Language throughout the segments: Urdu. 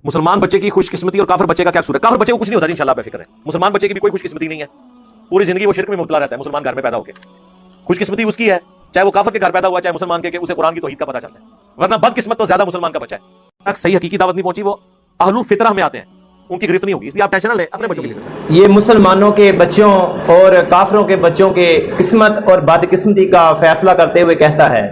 مسلمان بچے کی خوش قسمتی اور کافر بچے کا کیا صورت ہے؟ کافر بچے کو کچھ نہیں ہوتا انشاءاللہ بے فکر ہے. مسلمان بچے کی بھی کوئی خوش قسمتی نہیں ہے, پوری زندگی وہ شرک میں مبتلا رہتا ہے مسلمان گھر میں پیدا ہو کے. خوش قسمتی اس کی ہے چاہے وہ کافر کے گھر پیدا ہوا چاہے مسلمان کے, کہ اسے قرآن کی توحید کا پتہ چلتا ہے. ورنہ بد قسمت تو زیادہ مسلمان کا بچہ ہے تک صحیح حقیقی دعوت نہیں پہنچی, وہ اہل الفطرہ میں آتے ہیں, ان کی گرفت نہیں ہوگی. اس لیے آپ ٹینشن نہ لیں, اپنے بچوں کی فکر. یہ مسلمانوں کے بچوں اور کافروں کے بچوں کے قسمت اور بد قسمتی کا فیصلہ کرتے ہوئے کہتا ہے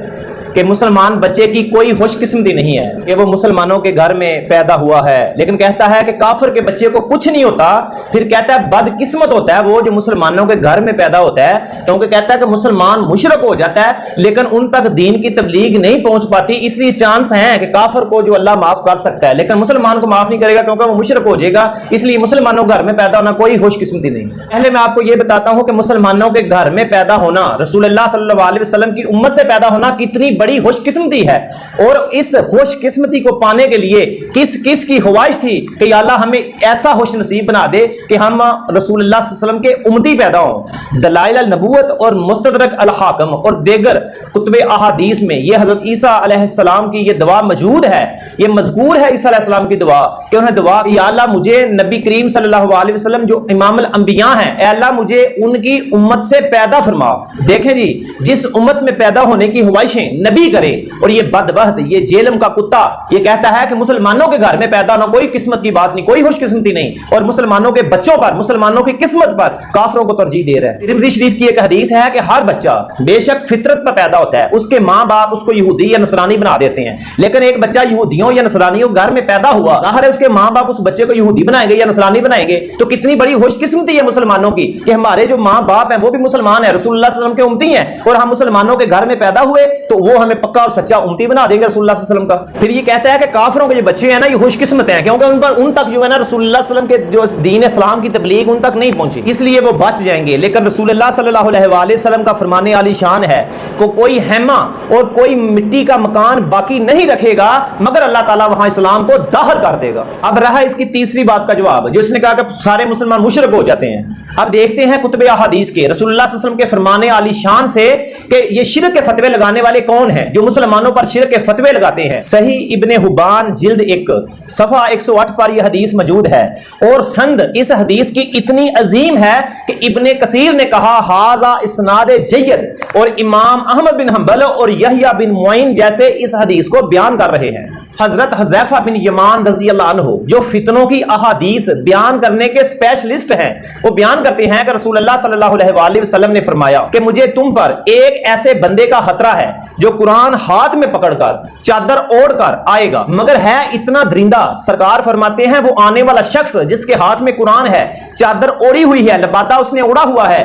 کہ مسلمان بچے کی کوئی خوش قسمتی نہیں ہے کہ وہ مسلمانوں کے گھر میں پیدا ہوا ہے, لیکن کہتا ہے کہ کافر کے بچے کو کچھ نہیں ہوتا. پھر کہتا ہے بد قسمت ہوتا ہے وہ جو مسلمانوں کے گھر میں پیدا ہوتا ہے, کیونکہ کہتا ہے کہ مسلمان مشرک ہو جاتا ہے لیکن ان تک دین کی تبلیغ نہیں پہنچ پاتی, اس لیے چانس ہیں کہ کافر کو جو اللہ معاف کر سکتا ہے لیکن مسلمان کو معاف نہیں کرے گا کیونکہ وہ مشرک ہو جائے گا. اس لیے مسلمانوں کے گھر میں پیدا ہونا کوئی خوش قسمتی نہیں. پہلے میں آپ کو یہ بتاتا ہوں کہ مسلمانوں کے گھر میں پیدا ہونا, رسول اللہ صلی اللہ علیہ وسلم کی امت سے پیدا ہونا کتنی بڑی خوش قسمتی ہے, اور اس خوش قسمتی کو پانے کے لیے کس کس کی خواہش تھی کہ یا اللہ ہمیں ایسا خوش نصیب بنا دے کہ ہم رسول اللہ صلی اللہ علیہ وسلم کے امتی پیدا ہوں. دلائل النبوت اور مستدرک الحاکم اور دیگر کتب احادیث میں یہ حضرت عیسیٰ علیہ السلام کی یہ دعا موجود ہے, یہ مذکور ہے عیسیٰ علیہ السلام کی دعا کہ انہیں دعا یا اللہ مجھے نبی کریم صلی اللہ علیہ وسلم جو امام الانبیاء ہیں, اے اللہ مجھے ان کی امت سے پیدا فرما. دیکھیں جی, جس امت میں پیدا ہونے کی خواہشیں نبی کرے, اور یہ بدبخت یہ جیلم کا کتا یہ کہتا ہے کہ مسلمانوں کے گھر میں پیدا ہونا کوئی قسمت کی بات نہیں, کوئی خوش قسمتی نہیں, اور مسلمانوں کے بچوں پر مسلمانوں کی قسمت پر کافروں کو ترجیح دے رہا ہے. ترمذی شریف کی ایک حدیث ہے کہ ہر بچہ بے شک فطرت پر پیدا ہوتا ہے, اس کے ماں باپ اس کو یہودی یا نصرانی بنا دیتے ہیں, لیکن ایک بچہ یہودیوں یا نصرانیوں گھر میں پیدا ہوا, ظاہر ہے اس کے ماں باپ اس بچے کو یہودی بنائیں گے یا نصرانی بنائیں گے, تو کتنی بڑی خوش قسمتی ہے مسلمانوں کی کہ ہمارے جو ماں باپ ہیں وہ بھی مسلمان ہیں, رسول اللہ صلی اللہ علیہ وسلم کے امتی ہیں, اور ہم مسلمانوں کے گھر میں پیدا ہوئے تو وہ ہمیں پکا اور سچا امتی بنا دیں گے رسول اللہ صلی اللہ علیہ وسلم کا. پھر یہ کہتا ہے کہ کافروں کے جو بچے ہیں نا یہ خوش قسمت ہیں کیونکہ ان تک جو ہے نا رسول اللہ صلی اللہ علیہ وسلم کے جو دین اسلام کی تبلیغ ان تک نہیں پہنچی, اس لیے وہ بچ جائیں گے. لیکن رسول اللہ صلی اللہ علیہ وآلہ وسلم کا فرمان عالی شان ہے کہ کوئی خیمہ اور کوئی مٹی کا مکان باقی نہیں رکھے گا مگر اللہ تعالیٰ وہاں اسلام کو داخل کر دے گا. اب رہا اس کی تیسری بات کا جواب جو اس نے کہا کہ سارے مسلمان مشرک ہو جاتے ہیں. اب دیکھتے ہیں کتب احادیث کے رسول اللہ صلی اللہ علیہ وسلم کے فرمان عالی شان سے کہ یہ شرک کے فتوے لگانے والے کون ہیں جو مسلمانوں پر شرک کے فتوے لگاتے ہیں. صحیح ابن حبان جلد 1 صفحہ 108 پر یہ حدیث موجود ہے, اور سند اس حدیث کی اتنی عظیم ہے کہ ابن کثیر نے کہا ھذا اسناد جید, اور امام احمد بن حنبل اور یحییٰ بن معین جیسے اس حدیث کو بیان کر رہے ہیں. حضرت حذیفہ بن یمان رضی اللہ عنہ جو فتنوں کی احادیث بیان کرنے کے اسپیشلسٹ ہیں, وہ بیان کرتے ہیں کہ رسول اللہ صلی اللہ علیہ وآلہ وسلم نے فرمایا کہ مجھے تم پر ایک ایسے بندے کا خطرہ ہے جو قرآن ہاتھ میں پکڑ کر چادر اوڑھ کر آئے گا مگر ہے اتنا درندہ. سرکار فرماتے ہیں وہ آنے والا شخص جس کے ہاتھ میں قرآن ہے, چادر اوڑھی ہوئی ہے, لبادہ اس نے اڑا ہوا ہے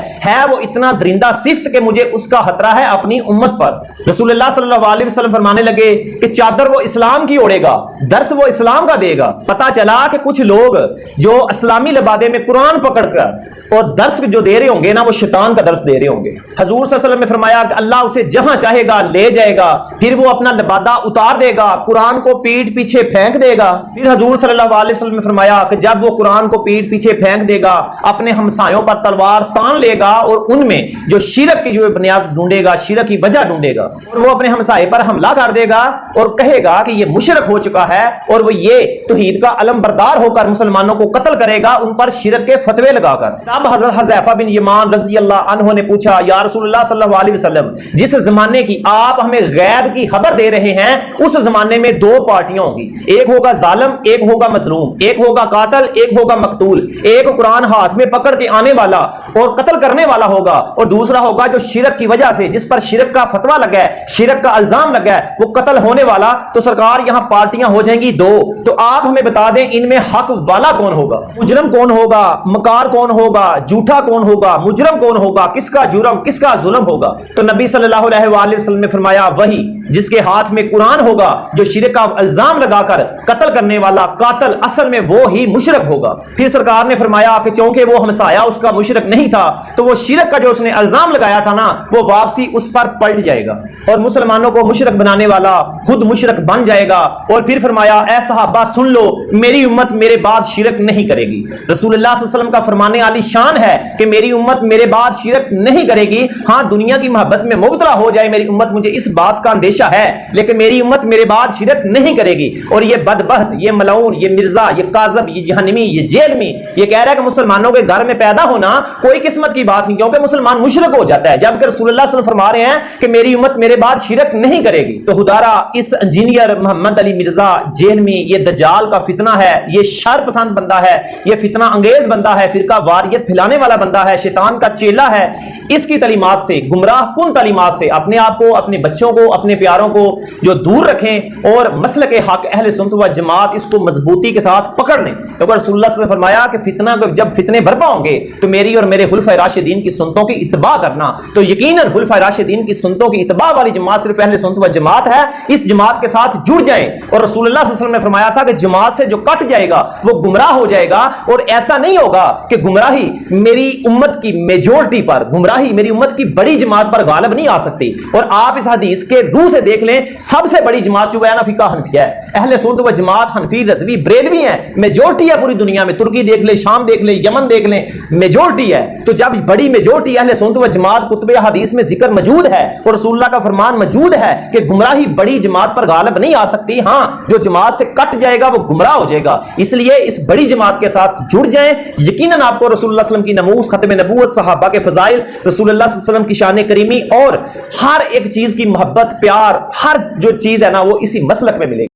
وہ اتنا درندہ صفت کہ مجھے اس کا خطرہ ہے اپنی امت پر. رسول اللہ صلی اللہ علیہ وسلم فرمانے لگے کہ چادر وہ اسلام کی اوڑھے گا, درس وہ اسلام کا دے گا. پتا چلا کہ کچھ لوگ جو اسلامی لبادے میں قرآن پکڑ کر اور درس جو دے رہے ہوں گے نا وہ شیطان کا درس دے رہے ہوں گے. حضور صلی اللہ علیہ وسلم نے فرمایا کہ اللہ اسے جہاں چاہے گا لے جائے گا, پھر وہ اپنا لبادہ اتار دے گا, قرآن کو پیٹ پیچھے پھینک دے گا. پھر حضور صلی اللہ علیہ وسلم نے فرمایا کہ جب وہ قرآن کو پیٹ پیچھے پھینک دے گا اپنے ہمسایوں پر تلوار تان لے گا اور ان میں جو شرک کی جو بنیاد ڈھونڈے گا, شرک کی وجہ ڈھونڈے گا, اور وہ اپنے ہمسائے پر حملہ کر دے گا اور کہے گا کہ یہ مشرک ہو چکا ہے اور وہ یہ توحید کا علم بردار ہو کر مسلمانوں کو قتل کرے گا ان پر شرک کے فتوے لگا کر. تب حضرت حذیفہ بن یمان رضی اللہ عنہ نے پوچھا یا رسول اللہ صلی اللہ علیہ وسلم جس زمانے کی آپ ہمیں غیب کی خبر دے رہے ہیں اس زمانے میں دو پارٹیاں ہوں گی, ایک ہوگا ظالم ایک ہوگا مظلوم, ایک ہوگا قاتل ایک ہوگا مقتول, ایک قرآن ہاتھ میں پکڑ کے آنے والا اور قتل کرنے والا ہوگا, اور دوسرا ہوگا جو شرک کی وجہ سے جس پر شرک کا فتویٰ لگا ہے, شرک کا الزام لگا ہے, وہ قتل ہونے والا. تو سرکار یہاں پارٹیاں ہو جائیں گی دو, تو آپ ہمیں بتا دیں ان میں حق والا کون ہوگا, مجرم کون ہوگا, مکار کون ہوگا, جھوٹا کون ہوگا, مجرم کون ہوگا, کس کا جرم کس کا ظلم ہوگا. تو نبی صلی اللہ علیہ وآلہ وسلم نے فرمایا وہی جس کے ہاتھ میں قرآن ہوگا جو شرک کا الزام لگا کر قتل کرنے والا قاتل اصل میں وہ ہی مشرک ہوگا. پھر سرکار نے فرمایا کہ چونکہ وہ ہمسایہ اس کا مشرک نہیں تھا تو وہ شرک کا جو اس نے الزام لگایا تھا نا وہ واپسی اس پر پلٹ جائے گا اور مسلمانوں کو مشرک بنانے والا خود مشرک بن جائے گا. اور پھر فرمایا اے صحابہ سن لو میری امت میرے بعد شرک نہیں کرے گی. رسول اللہ صلی اللہ علیہ وسلم کا فرمان عالی شان ہے کہ میری امت میرے بعد شرک نہیں کرے گی. ہاں دنیا کی محبت میں مبتلا ہو جائے میری امت, مجھے اس بات کا اندیشہ ہمیشہ ہے، لیکن میری امت میرے بعد شرک نہیں کرے گی. اور یہ بدبخت، یہ ملعون، یہ مرزا، یہ کاذب، یہ جہنمی، یہ جیل میں یہ کہہ رہا ہے کہ مسلمانوں کے گھر میں پیدا ہونا کوئی قسمت کی بات نہیں، کیونکہ مسلمان مشرک ہو جاتا ہے، جبکہ رسول اللہ صلی اللہ علیہ وسلم فرما رہے ہیں کہ میری امت میرے بعد شرک نہیں کرے گی. تو خدارا اس انجینئر محمد علی مرزا جیل میں یہ دجال کا فتنہ ہے، یہ شر پسند بندہ ہے، یہ فتنہ انگیز بندہ ہے، فرقہ واریت پھیلانے والا بندہ ہے، شیطان کا چیلا ہے. اس کی تعلیمات سے، گمراہ کن تعلیمات سے اپنے آپ کو، اپنے بچوں کو، اپنے پیاروں کو جو دور رکھیں اور مسلک حق اہل سنت و جماعت اس کو مضبوطی کے ساتھ پکڑ لیں. کیونکہ رسول اللہ صلی اللہ علیہ وسلم نے فرمایا کہ جب فتنے برپا ہوں گے تو میری اور میرے خلفائے راشدین کی سنتوں کی اتباع کرنا. تو یقیناً خلفائے راشدین کی سنتوں کی اتباع والی جماعت صرف اہل سنت و جماعت ہے. اس جماعت کے ساتھ جڑ جائیں. اور رسول اللہ صلی اللہ علیہ وسلم نے فرمایا تھا کہ جماعت سے جو کٹ جائے گا وہ گمراہ ہو جائے گا. اور ایسا نہیں ہوگا کہ گمراہی میری امت کی میجورٹی پر، گمراہی میری امت کی بڑی جماعت پر غالب نہیں آ سکتی. اور آپ اس حدیث کے روح سے دیکھ لیں، سب سے بڑی جماعت جو ہے نا فقہ حنفیہ ہے. اہل سنت و جماعت حنفی، رضوی، بریلوی ہیں، میجورٹی ہے پوری دنیا میں. ترکی دیکھ لیں، شام دیکھ لیں، یمن دیکھ لیں، میجورٹی ہے. تو جب بڑی میجورٹی اہل سنت و جماعت کتب حدیث میں ذکر موجود ہے اور رسول اللہ کا فرمان موجود ہے کہ گمراہی بڑی جماعت پر غالب نہیں آ سکتی، ہاں جو جماعت سے کٹ جائے گا وہ گمراہ ہو جائے گا. اس لیے اس بڑی جماعت کے ساتھ جڑ جائیں. یقیناً آپ کو رسول اللہ صلی اللہ علیہ وسلم کی نموز، ختم نبوت، صحابہ کے فضائل، رسول اللہ صلی اللہ علیہ وسلم کی شان کریمی اور ہر ایک چیز کی محبت، پیار، ہر جو چیز ہے نا وہ اسی مسلک میں ملے گی.